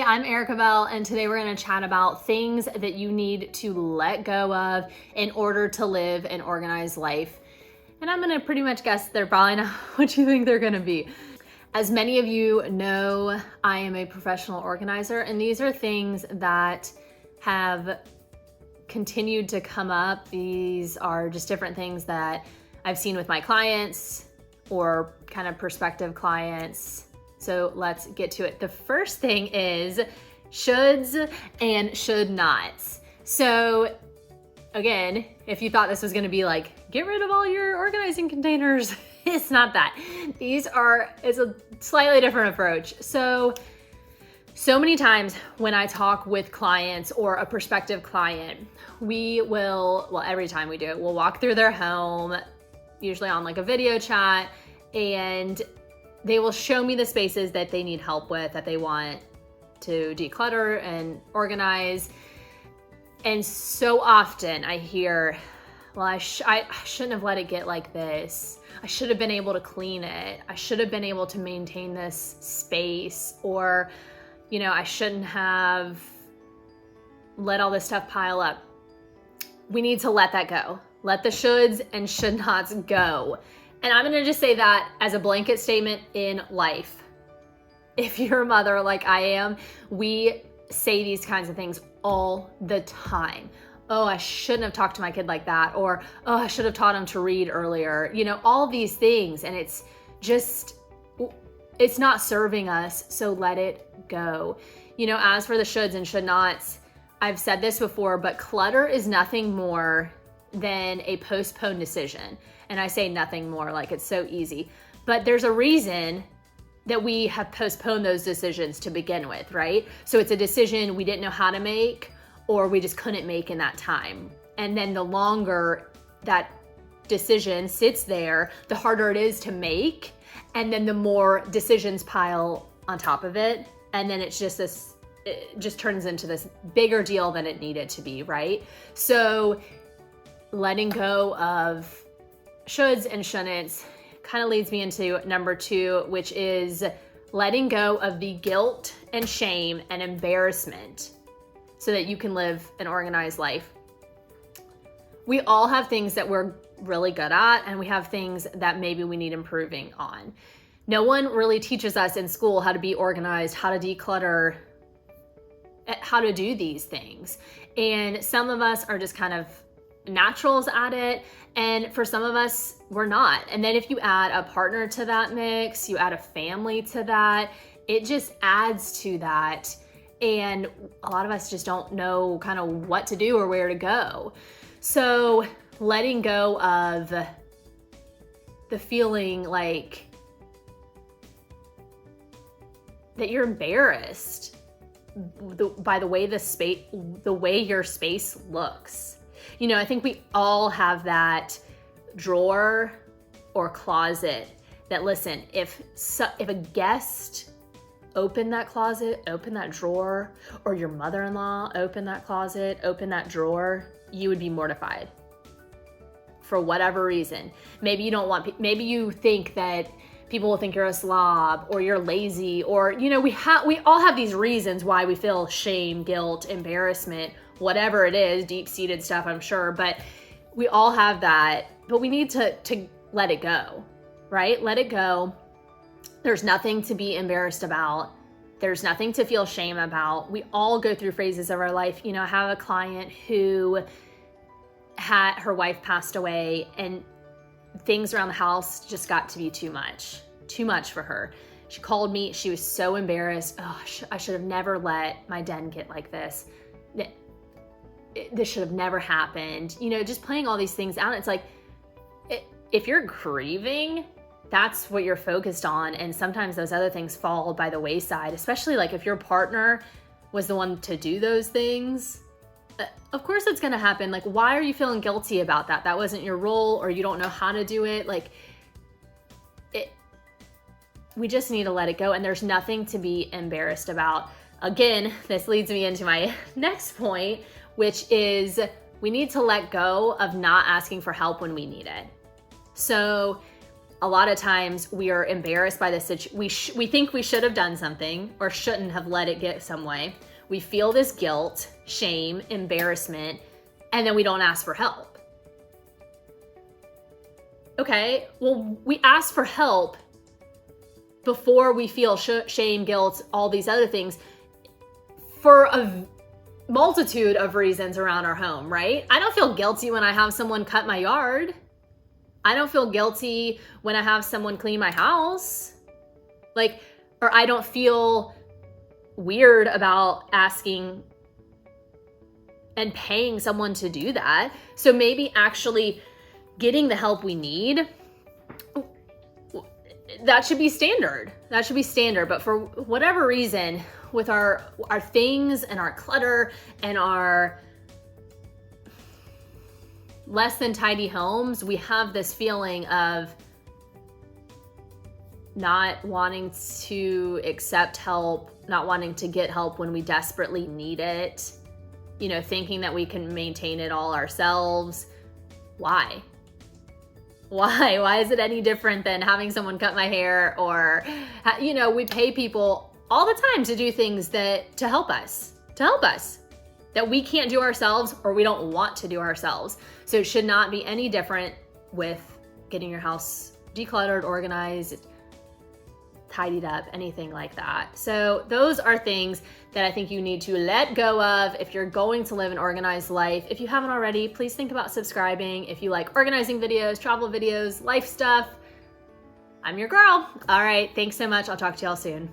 I'm Erica Bell, and today we're going to chat about things that you need to let go of in order to live an organized life. And I'm going to pretty much guess they're probably not what you think they're going to be. As many of you know, I am a professional organizer, and these are things that have continued to come up. These are just different things that I've seen with my clients or kind of prospective clients. So let's get to it. The first thing is shoulds and should nots. So again, if you thought this was gonna be like, get rid of all your organizing containers, it's not that. It's a slightly different approach. So many times when I talk with clients or a prospective client, every time we do it, we'll walk through their home, usually on like a video chat, and they will show me the spaces that they need help with, that they want to declutter and organize. And so often I hear, well, I shouldn't have let it get like this. I should have been able to clean it. I should have been able to maintain this space. Or, I shouldn't have let all this stuff pile up. We need to let that go. Let the shoulds and should nots go. And I'm gonna just say that as a blanket statement in life. If you're a mother like I am, we say these kinds of things all the time. Oh, I shouldn't have talked to my kid like that. Or, oh, I should have taught him to read earlier. All these things. And it's not serving us, so let it go. As for the shoulds and should nots, I've said this before, but clutter is nothing more than a postponed decision. And I say nothing more, like it's so easy. But there's a reason that we have postponed those decisions to begin with, right? So it's a decision we didn't know how to make, or we just couldn't make in that time. And then the longer that decision sits there, the harder it is to make. And then the more decisions pile on top of it. And then it's just it just turns into this bigger deal than it needed to be, right? So letting go of shoulds and shouldn'ts kind of leads me into number 2, which is letting go of the guilt and shame and embarrassment so that you can live an organized life. We all have things that we're really good at, and we have things that maybe we need improving on. No one really teaches us in school how to be organized, how to declutter, how to do these things. And some of us are just kind of naturals at it, and for some of us we're not. And then if you add a partner to that mix, you add a family to that, it just adds to that. And a lot of us just don't know kind of what to do or where to go. So letting go of the feeling like that you're embarrassed by the way your space looks. I think we all have that drawer or closet that, listen, if a guest opened that closet, opened that drawer, or your mother-in-law opened that closet, opened that drawer, you would be mortified for whatever reason. Maybe you think that people will think you're a slob or you're lazy, or, we all have these reasons why we feel shame, guilt, embarrassment, whatever it is, deep-seated stuff, I'm sure, but we all have that, but we need to let it go, right? Let it go. There's nothing to be embarrassed about. There's nothing to feel shame about. We all go through phases of our life. I have a client who had her wife passed away, and things around the house just got to be too much for her. She called me. She was so embarrassed. Oh, I should have never let my den get like this. This should have never happened. Just playing all these things out. It's like, if you're grieving, that's what you're focused on. And sometimes those other things fall by the wayside, especially like if your partner was the one to do those things. Of course it's going to happen. Like, why are you feeling guilty about that? That wasn't your role, or you don't know how to do it. We just need to let it go. And there's nothing to be embarrassed about. Again, this leads me into my next point, which is we need to let go of not asking for help when we need it. So a lot of times we are embarrassed by the situation. We think we should have done something or shouldn't have let it get some way. We feel this guilt, shame, embarrassment, and then we don't ask for help. Okay, well, we ask for help before we feel shame, guilt, all these other things for a multitude of reasons around our home, right? I don't feel guilty when I have someone cut my yard. I don't feel guilty when I have someone clean my house. Or I don't feel weird about asking and paying someone to do that. So maybe actually getting the help we need, that should be standard. That should be standard. But for whatever reason, with our things and our clutter and our less than tidy homes, we have this feeling of not wanting to accept help, not wanting to get help when we desperately need it, thinking that we can maintain it all ourselves. Why? Why is it any different than having someone cut my hair? Or, we pay people all the time to do things to help us, that we can't do ourselves or we don't want to do ourselves. So it should not be any different with getting your house decluttered, organized, tidied up, anything like that. So those are things that I think you need to let go of if you're going to live an organized life. If you haven't already, please think about subscribing. If you like organizing videos, travel videos, life stuff, I'm your girl. All right, thanks so much. I'll talk to y'all soon.